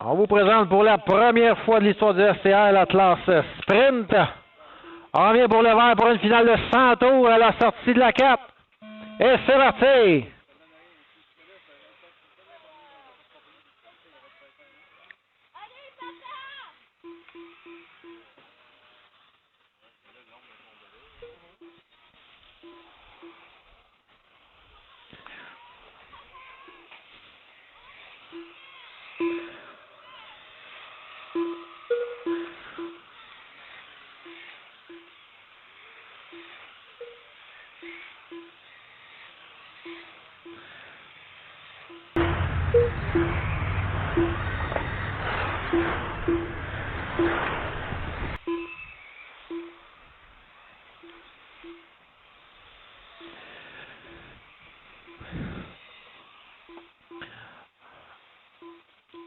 On vous présente pour la première fois de l'histoire du SCR la classe sprint. On vient pour le vert pour une finale de 100 tours à la sortie de la 4. Et c'est parti!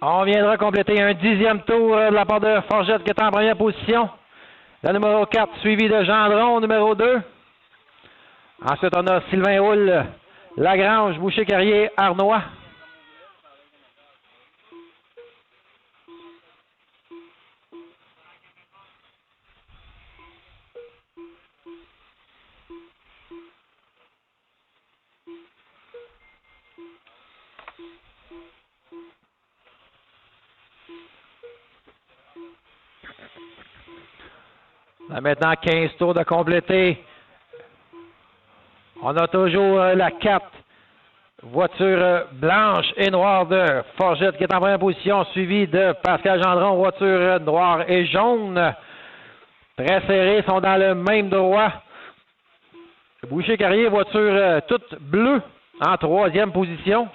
On viendra compléter un 10e tour de la part de Forgette qui est en première position. La numéro 4 suivi de Gendron, numéro 2. Ensuite, on a Sylvain Houle, Lagrange, Boucher-Carrier, Arnois. Là, maintenant, 15 tours de compléter. On a toujours la 4, voiture blanche et noire de Forgette qui est en première position, suivie de Pascal Gendron, voiture noire et jaune. Très serrés, sont dans le même droit. Boucher-Carrier, voiture toute bleue, en 3e position.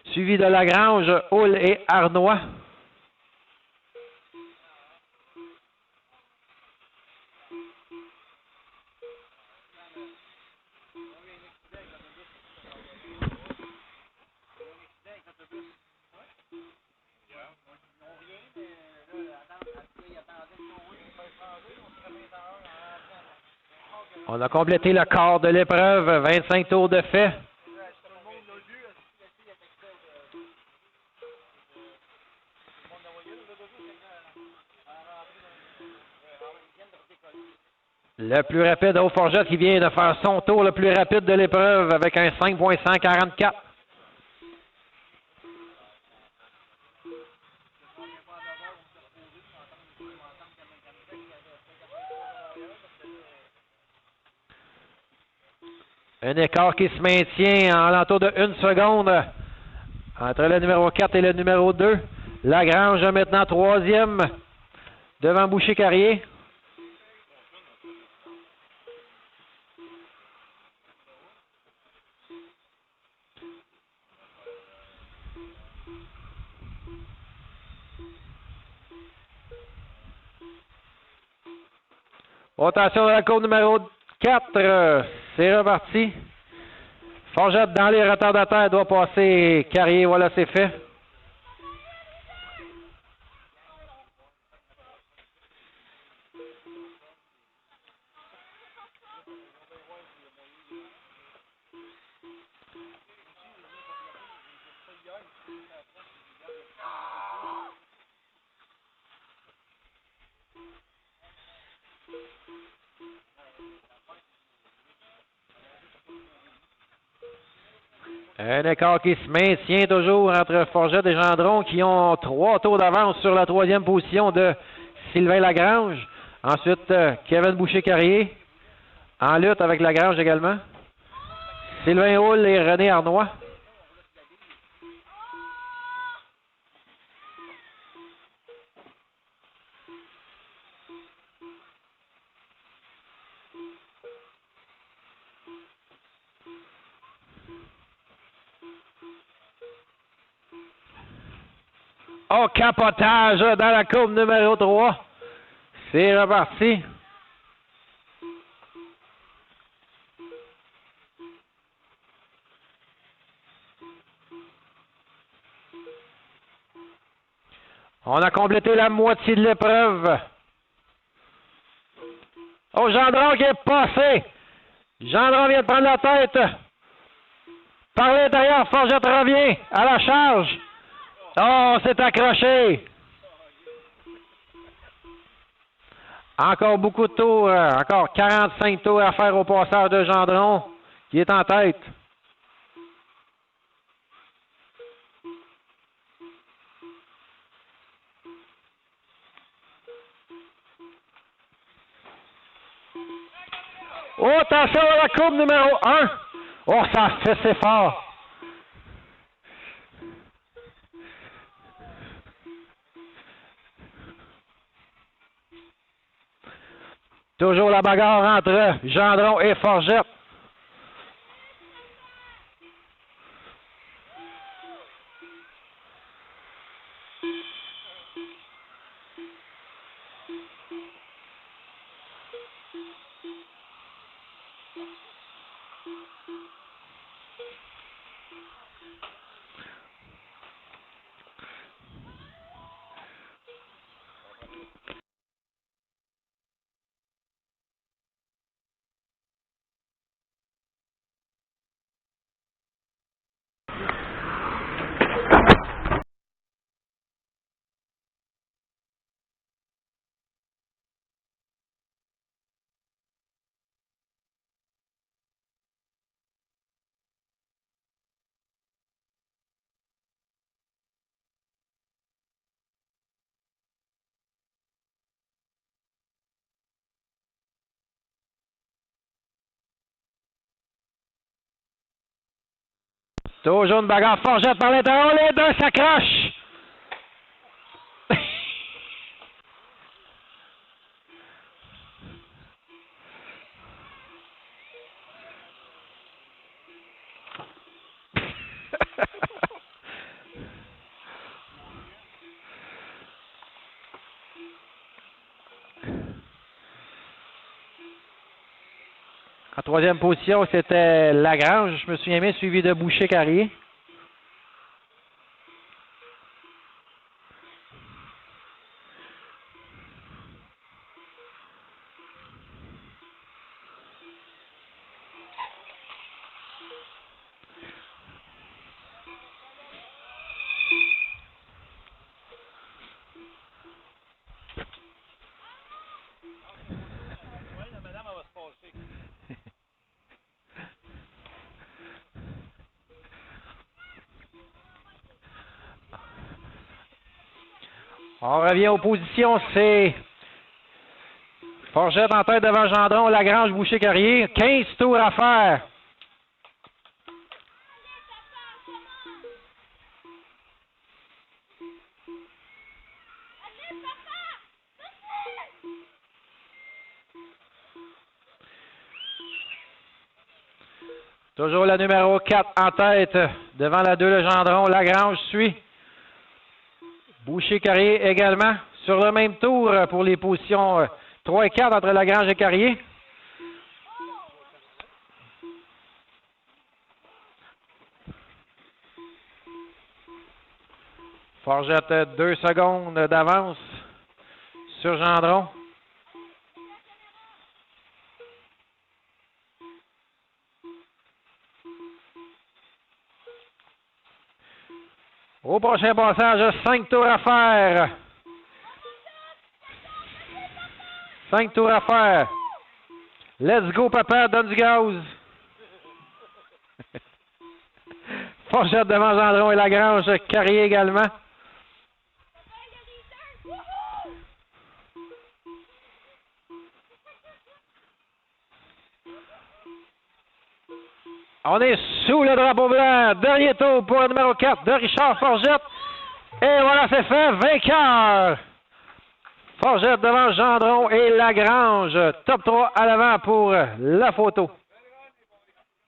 Suivi de Lagrange, Houle et Arnois. On a complété le quart de l'épreuve, 25 tours de fait. Le plus rapide au Forgette qui vient de faire son tour le plus rapide de l'épreuve avec un 5.144. Un écart qui se maintient en l'entour de 1 seconde entre le numéro 4 et le numéro 2. Lagrange maintenant 3e devant Boucher-Carrier. Rotation de la courbe numéro 4. C'est reparti. Forgette dans les retardataires doit passer Carrier. Voilà, c'est fait. Un écart qui se maintient toujours entre Forgette et Gendron qui ont 3 tours d'avance sur la 3e position de Sylvain Lagrange. Ensuite, Kevin Boucher-Carrier en lutte avec Lagrange également. Sylvain Houle et René Arnois. Oh, capotage dans la courbe numéro 3. C'est reparti. On a complété la moitié de l'épreuve. Oh, Gendron qui est passé. Gendron vient de prendre la tête. Par l'intérieur, Forgette revient à la charge. Oh, c'est accroché! Encore beaucoup de tours, encore 45 tours à faire au passeur de Gendron, qui est en tête. Oh, attention à la courbe numéro 1. Oh, ça fait, c'est fort. Toujours la bagarre entre Gendron et Forgette. Toujours une bagarre Forgette par l'intérieur. Les deux s'accrochent. En troisième position, c'était Lagrange, je me souviens bien, suivi de Boucher-Carrier. On revient aux positions, c'est Forgette en tête devant Gendron, Lagrange, Boucher-Carrier. 15 tours à faire. Toujours la numéro 4 en tête devant la 2, le Gendron. Lagrange suit. Boucher-Carrier également. Sur le même tour pour les positions 3 et 4 entre Lagrange et Carrier. Forgette 2 secondes d'avance sur Gendron. Au prochain passage, 5 tours à faire. 5 tours à faire. Let's go, papa, donne du gaz. Forgette devant Gendron et Lagrange, Carrier également. On est sous le drapeau blanc. Dernier tour pour le numéro 4 de Richard Forgette. Et voilà, c'est fait. Vainqueur. Forgette devant Gendron et Lagrange. Top 3 à l'avant pour la photo.